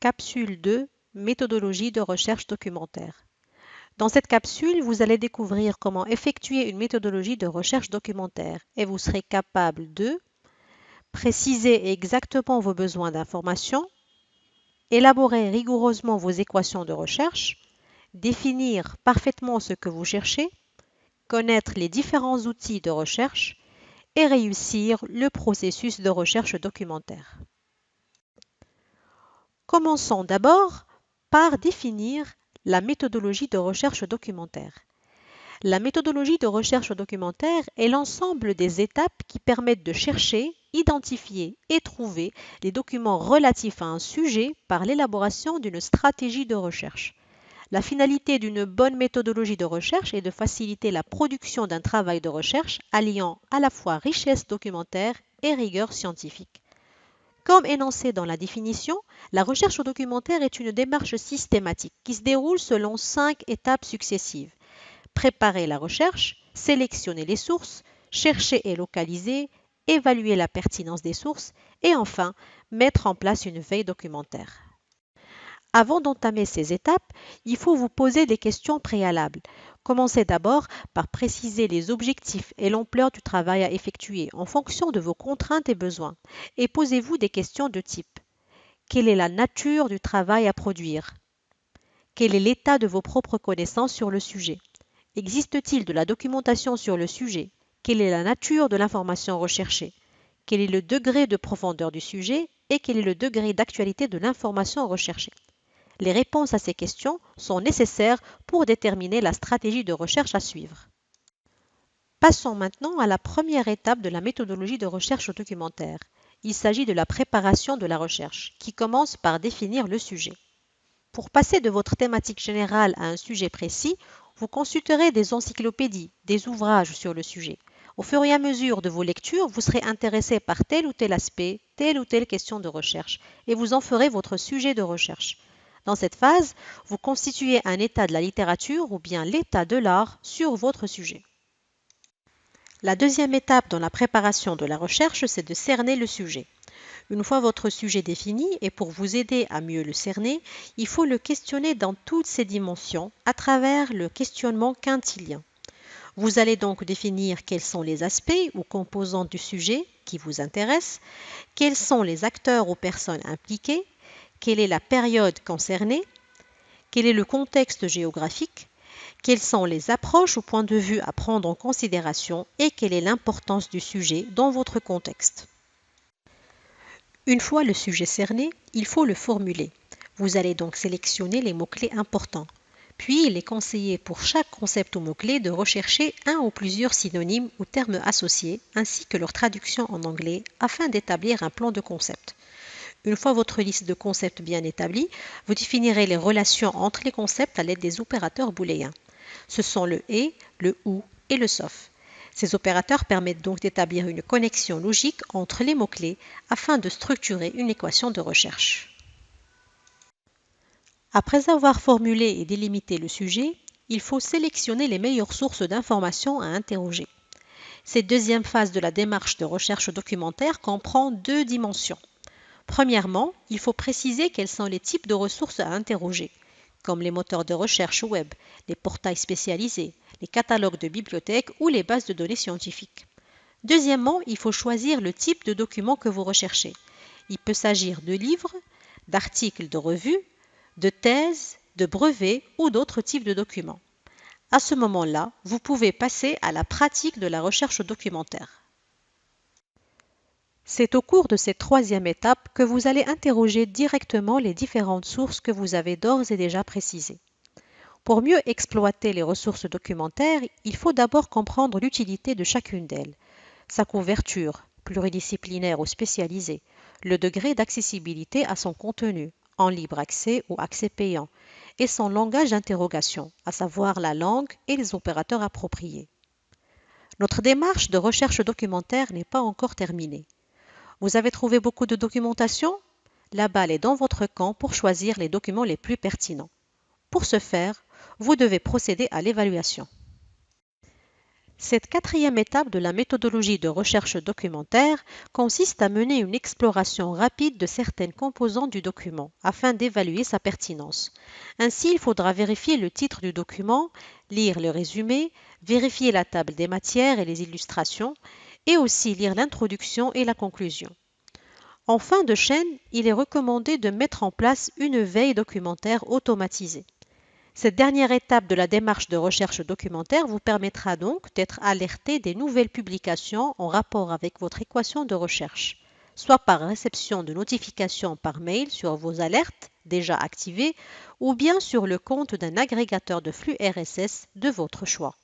Capsule 2, méthodologie de recherche documentaire. Dans cette capsule, vous allez découvrir comment effectuer une méthodologie de recherche documentaire et vous serez capable de préciser exactement vos besoins d'information, élaborer rigoureusement vos équations de recherche, définir parfaitement ce que vous cherchez, connaître les différents outils de recherche et réussir le processus de recherche documentaire. Commençons d'abord par définir la méthodologie de recherche documentaire. La méthodologie de recherche documentaire est l'ensemble des étapes qui permettent de chercher, identifier et trouver les documents relatifs à un sujet par l'élaboration d'une stratégie de recherche. La finalité d'une bonne méthodologie de recherche est de faciliter la production d'un travail de recherche alliant à la fois richesse documentaire et rigueur scientifique. Comme énoncé dans la définition, la recherche documentaire est une démarche systématique qui se déroule selon 5 étapes successives. Préparer la recherche, sélectionner les sources, chercher et localiser, évaluer la pertinence des sources et enfin mettre en place une veille documentaire. Avant d'entamer ces étapes, il faut vous poser des questions préalables. Commencez d'abord par préciser les objectifs et l'ampleur du travail à effectuer en fonction de vos contraintes et besoins. Et posez-vous des questions de type: quelle est la nature du travail à produire? Quel est l'état de vos propres connaissances sur le sujet? Existe-t-il de la documentation sur le sujet? Quelle est la nature de l'information recherchée? Quel est le degré de profondeur du sujet et quel est le degré d'actualité de l'information recherchée? Les réponses à ces questions sont nécessaires pour déterminer la stratégie de recherche à suivre. Passons maintenant à la première étape de la méthodologie de recherche documentaire. Il s'agit de la préparation de la recherche, qui commence par définir le sujet. Pour passer de votre thématique générale à un sujet précis, vous consulterez des encyclopédies, des ouvrages sur le sujet. Au fur et à mesure de vos lectures, vous serez intéressé par tel ou tel aspect, telle ou telle question de recherche, et vous en ferez votre sujet de recherche. Dans cette phase, vous constituez un état de la littérature ou bien l'état de l'art sur votre sujet. La deuxième étape dans la préparation de la recherche, c'est de cerner le sujet. Une fois votre sujet défini, et pour vous aider à mieux le cerner, il faut le questionner dans toutes ses dimensions à travers le questionnement quintilien. Vous allez donc définir quels sont les aspects ou composantes du sujet qui vous intéressent, quels sont les acteurs ou personnes impliquées, quelle est la période concernée, quel est le contexte géographique, quelles sont les approches ou points de vue à prendre en considération et quelle est l'importance du sujet dans votre contexte. Une fois le sujet cerné, il faut le formuler. Vous allez donc sélectionner les mots-clés importants. Puis, il est conseillé pour chaque concept ou mot-clé de rechercher un ou plusieurs synonymes ou termes associés, ainsi que leur traduction en anglais, afin d'établir un plan de concept. Une fois votre liste de concepts bien établie, vous définirez les relations entre les concepts à l'aide des opérateurs booléens. Ce sont le et, le ou et le sauf. Ces opérateurs permettent donc d'établir une connexion logique entre les mots-clés afin de structurer une équation de recherche. Après avoir formulé et délimité le sujet, il faut sélectionner les meilleures sources d'informations à interroger. Cette deuxième phase de la démarche de recherche documentaire comprend 2 dimensions. Premièrement, il faut préciser quels sont les types de ressources à interroger, comme les moteurs de recherche web, les portails spécialisés, les catalogues de bibliothèques ou les bases de données scientifiques. Deuxièmement, il faut choisir le type de document que vous recherchez. Il peut s'agir de livres, d'articles de revues, de thèses, de brevets ou d'autres types de documents. À ce moment-là, vous pouvez passer à la pratique de la recherche documentaire. C'est au cours de cette troisième étape que vous allez interroger directement les différentes sources que vous avez d'ores et déjà précisées. Pour mieux exploiter les ressources documentaires, il faut d'abord comprendre l'utilité de chacune d'elles, sa couverture, pluridisciplinaire ou spécialisée, le degré d'accessibilité à son contenu, en libre accès ou accès payant, et son langage d'interrogation, à savoir la langue et les opérateurs appropriés. Notre démarche de recherche documentaire n'est pas encore terminée. Vous avez trouvé beaucoup de documentation? La balle est dans votre camp pour choisir les documents les plus pertinents. Pour ce faire, vous devez procéder à l'évaluation. Cette quatrième étape de la méthodologie de recherche documentaire consiste à mener une exploration rapide de certaines composantes du document afin d'évaluer sa pertinence. Ainsi, il faudra vérifier le titre du document, lire le résumé, vérifier la table des matières et les illustrations, et aussi lire l'introduction et la conclusion. En fin de chaîne, il est recommandé de mettre en place une veille documentaire automatisée. Cette dernière étape de la démarche de recherche documentaire vous permettra donc d'être alerté des nouvelles publications en rapport avec votre équation de recherche, soit par réception de notifications par mail sur vos alertes déjà activées ou bien sur le compte d'un agrégateur de flux RSS de votre choix.